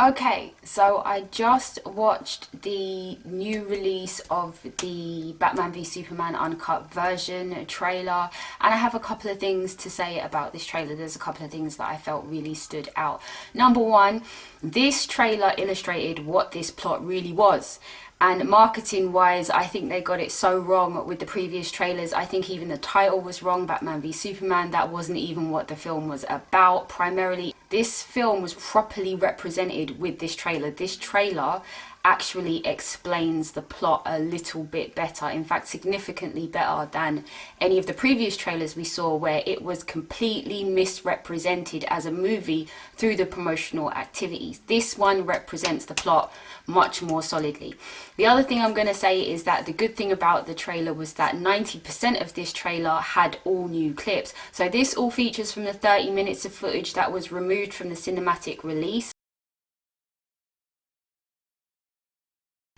Okay, so I just watched the new release of the Batman v Superman uncut version trailer, and I have a couple of things to say about this trailer. There's a couple of things that I felt really stood out. Number one, this trailer illustrated what this plot really was. And marketing wise, I think they got it so wrong with the previous trailers. I think even the title was wrong, Batman v Superman. That wasn't even what the film was about primarily. This film was properly represented with this trailer. This trailer actually explains the plot a little bit better, in fact significantly better than any of the previous trailers we saw, where it was completely misrepresented as a movie through the promotional activities. This one represents the plot much more solidly. The other thing I'm going to say is that the good thing about the trailer was that 90% of this trailer had all new clips. So this all features from the 30 minutes of footage that was removed from the cinematic release.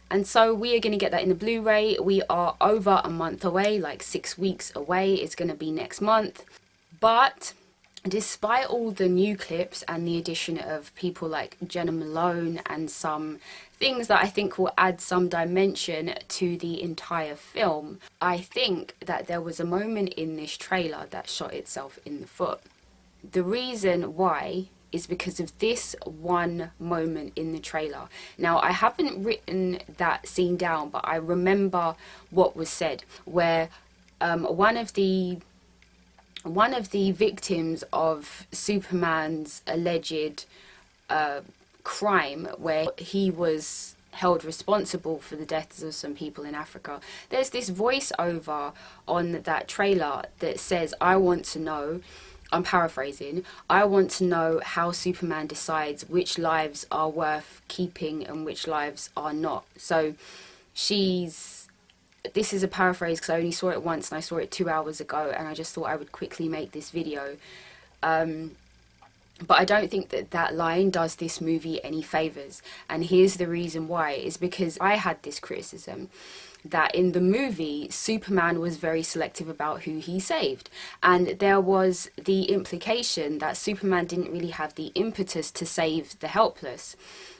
And so we are going to get that in the Blu-ray. We are over a month away, like 6 weeks away. It's going to be next month. But despite all the new clips and the addition of people like Jenna Malone and some things that I think will add some dimension to the entire film, I think that there was a moment in this trailer that shot itself in the foot. The reason why is because of this one moment in the trailer. Now, I haven't written that scene down, but I remember what was said, where one of the victims of Superman's alleged crime, where he was held responsible for the deaths of some people in Africa, there's this voiceover on that trailer that says, I want to know, I'm paraphrasing, I want to know how Superman decides which lives are worth keeping and which lives are not. So this is a paraphrase because I only saw it once and I saw it 2 hours ago, and I just thought I would quickly make this video. But I don't think that that line does this movie any favors. And here's the reason why, is because I had this criticism that in the movie, Superman was very selective about who he saved. And there was the implication that Superman didn't really have the impetus to save the helpless,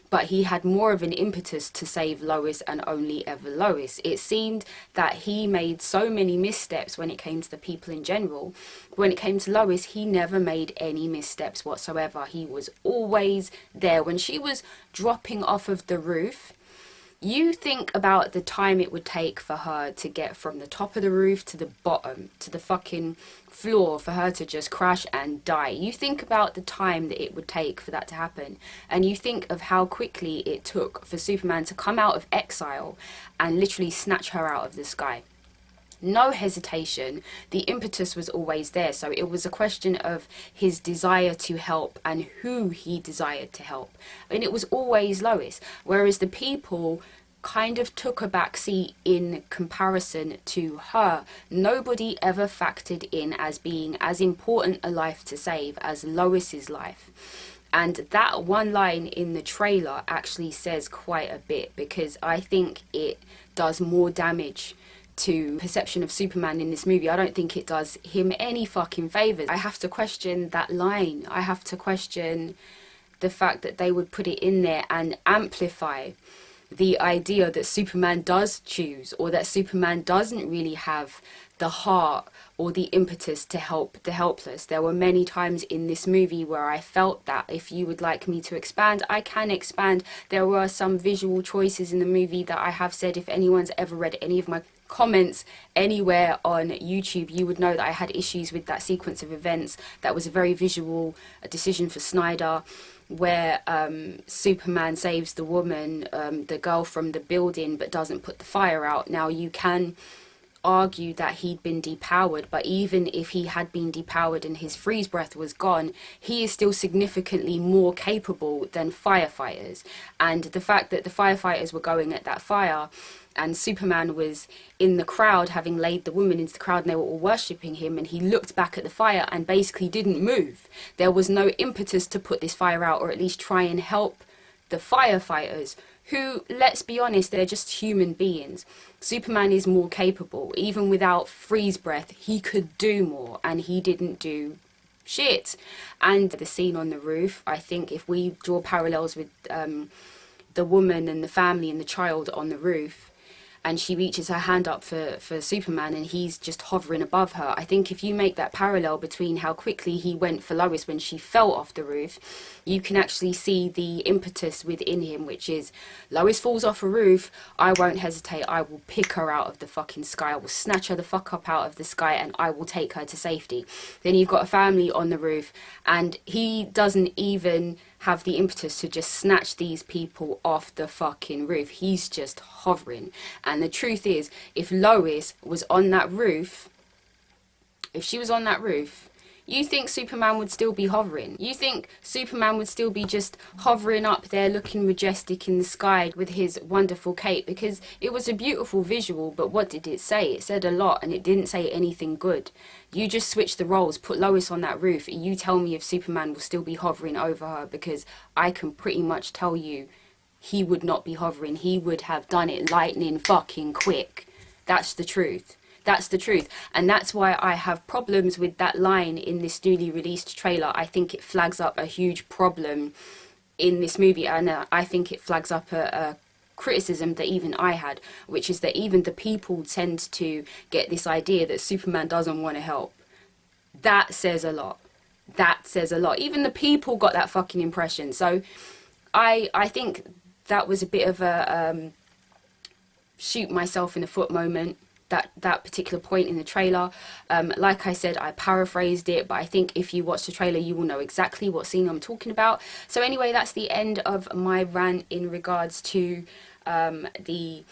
but he had more of an impetus to save Lois and only ever Lois. It seemed that he made so many missteps when it came to the people in general. When it came to Lois, he never made any missteps whatsoever. He was always there. When she was dropping off of the roof, you think about the time it would take for her to get from the top of the roof to the bottom, to the fucking floor, for her to just crash and die. You think about the time that it would take for that to happen, and you think of how quickly it took for Superman to come out of exile and literally snatch her out of the sky. No hesitation, the impetus was always there. So it was a question of his desire to help and who he desired to help, and it was always Lois. Whereas the people kind of took a backseat in comparison to her. Nobody ever factored in as being as important a life to save as Lois's life. And that one line in the trailer actually says quite a bit, because I think it does more damage to perception of Superman in this movie. I don't think it does him any fucking favors. I have to question that line. I have to question the fact that they would put it in there and amplify the idea that Superman does choose, or that Superman doesn't really have the heart or the impetus to help the helpless. There were many times in this movie where I felt that. If you would like me to expand, I can expand. There were some visual choices in the movie that I have said, if anyone's ever read any of my comments anywhere on YouTube, you would know that I had issues with that sequence of events. That was a very visual decision for Snyder, where Superman saves the woman, the girl, from the building, but doesn't put the fire out. Now, you can argue that he'd been depowered, but even if he had been depowered and his freeze breath was gone, he is still significantly more capable than firefighters. And the fact that the firefighters were going at that fire and Superman was in the crowd, having laid the woman into the crowd, and they were all worshipping him, and he looked back at the fire and basically didn't move. There was no impetus to put this fire out, or at least try and help the firefighters, who, let's be honest, they're just human beings. Superman is more capable. Even without freeze breath, he could do more, and he didn't do shit. And the scene on the roof, I think if we draw parallels with the woman and the family and the child on the roof, and she reaches her hand up for Superman and he's just hovering above her. I think if you make that parallel between how quickly he went for Lois when she fell off the roof, you can actually see the impetus within him, which is, Lois falls off a roof, I won't hesitate, I will pick her out of the fucking sky, I will snatch her the fuck up out of the sky and I will take her to safety. Then you've got a family on the roof and he doesn't even have the impetus to just snatch these people off the fucking roof. He's just hovering. And the truth is, if Lois was on that roof, if she was on that roof, you think Superman would still be hovering? You think Superman would still be just hovering up there looking majestic in the sky with his wonderful cape? Because it was a beautiful visual, but what did it say? It said a lot and it didn't say anything good. You just switch the roles, put Lois on that roof, and you tell me if Superman will still be hovering over her, because I can pretty much tell you he would not be hovering. He would have done it lightning fucking quick. That's the truth. That's the truth. And that's why I have problems with that line in this newly released trailer. I think it flags up a huge problem in this movie, and I think it flags up a criticism that even I had, which is that even the people tend to get this idea that Superman doesn't want to help. That says a lot. That says a lot. Even the people got that fucking impression. So I think that was a bit of a shoot myself in the foot moment, that particular point in the trailer. Like I said, I paraphrased it, but I think if you watch the trailer you will know exactly what scene I'm talking about. So anyway, that's the end of my rant in regards to the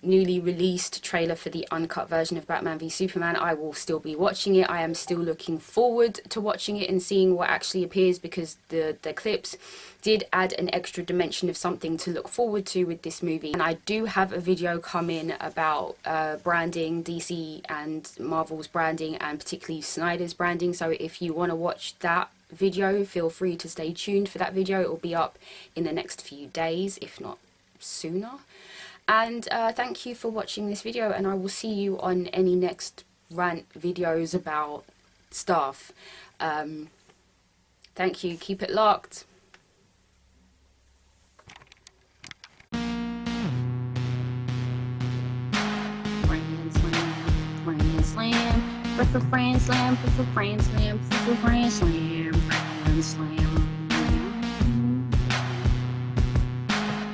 newly released trailer for the uncut version of Batman v Superman. I will still be watching it. I am still looking forward to watching it and seeing what actually appears, because the clips did add an extra dimension of something to look forward to with this movie. And I do have a video coming about branding, DC and Marvel's branding, and particularly Snyder's branding. So if you want to watch that video, feel free to stay tuned for that video. It will be up in the next few days, if not sooner. And thank you for watching this video, and I will see you on any next rant videos about stuff. Thank you. Keep it locked. Friend slam, friend slam, friend slam, friend slam, friend slam.